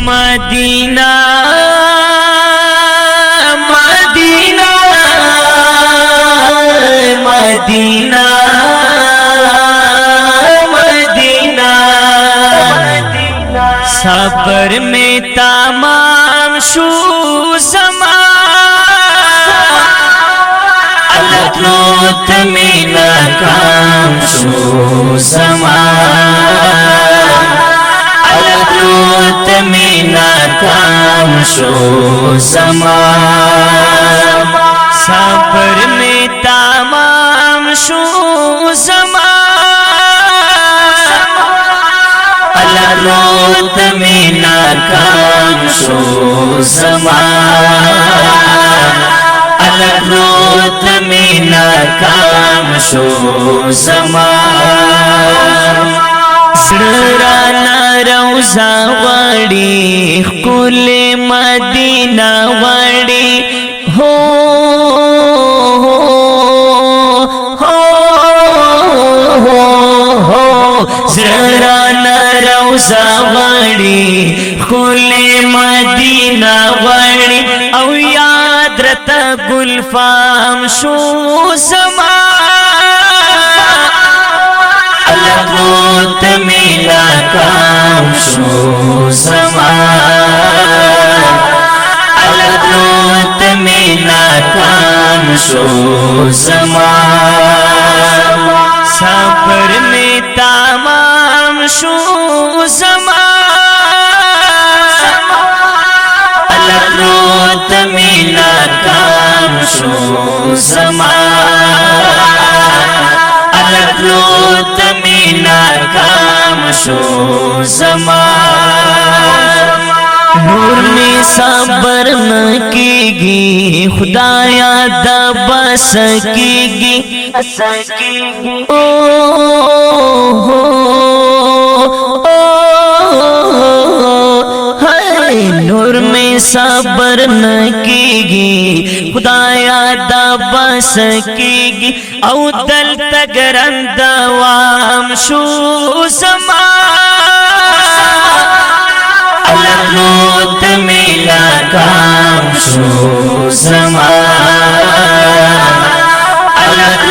Medina Medina Medina Medina सबर में तमाम शू समा अलग में नाकाम शू समा अलग में नाकाम शो समा सबर में तमाम शो समा अलग में नाकाम शो समा अलग में नाकाम शो समा सराना रौजा वाड़ी कुले मदीना वाड़ी हो सराना रौजा वाड़ी कुले मदीना वाड़ी औ याद रता गुलफाम शो समा अलग में नाकाम शो समा अलग में नाकाम शो समा सबर में तमाम शो समा अलग में नाकाम शो समा अलग में नाकाम शो समा नूर में सबर न कीगी खुदाया दबा सकेगी ओ नूर में सबर न कीगी खुदाया दबा सकेगी औ दल तगरन दवाम शू समा अलग में नाकाम शो समा अलग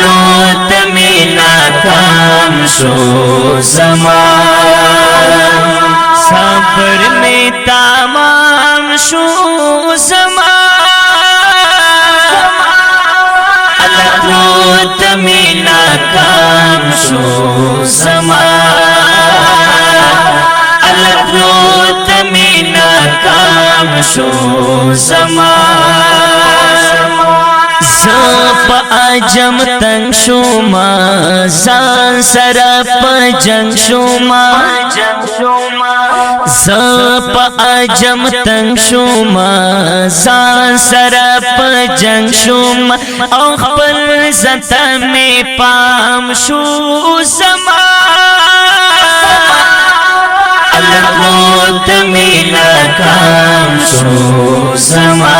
में नाकाम शो समा सबर में तमाम शो समा अलग में नाकाम शो समा अलग में नाकाम शो समा ज़प आजम तंग शुमा ज़ान सरप जंग शुमा ज़प आजम तंग शुमा ज़ान सरप जंग शुमा अखबल ज़ता में पाम शू समा अलग में नाकाम शो समा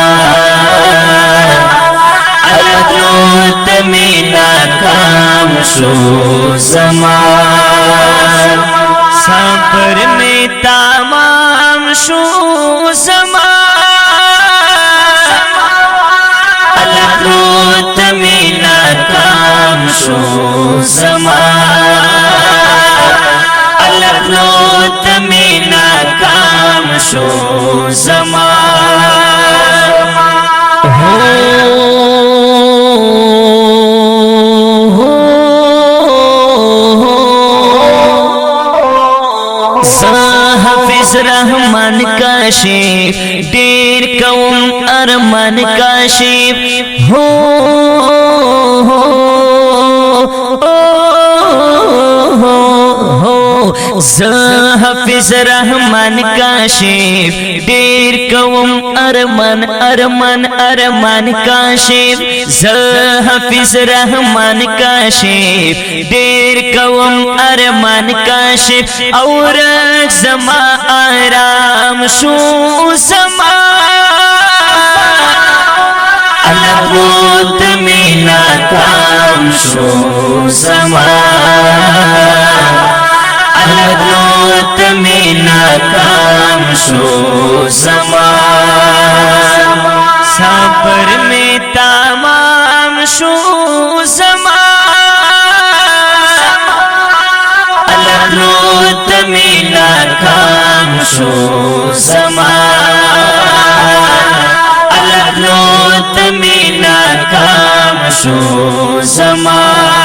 अलग में नाकाम शो समा सबर में तमाम शो समा अलग में नाकाम शो समा अलग में नाकाम शो समा हाफिज रहमान काशिफ डेर कौम अरमान काशिफ हो हाफिज रहमान काशिफ डेर कौम अरमान अरमान अरमान काशिफ हाफिज रहमान काशिफ डेर कौम अरमान काशिफ और जमा आराम शू समा अलग में नाकाम शो समा अलग में नाकाम शो ज़मान सबर में तमाम शो ज़मान अलरोत में नाकाम शो ज़मान अलरोत में नाकाम शो ज़मान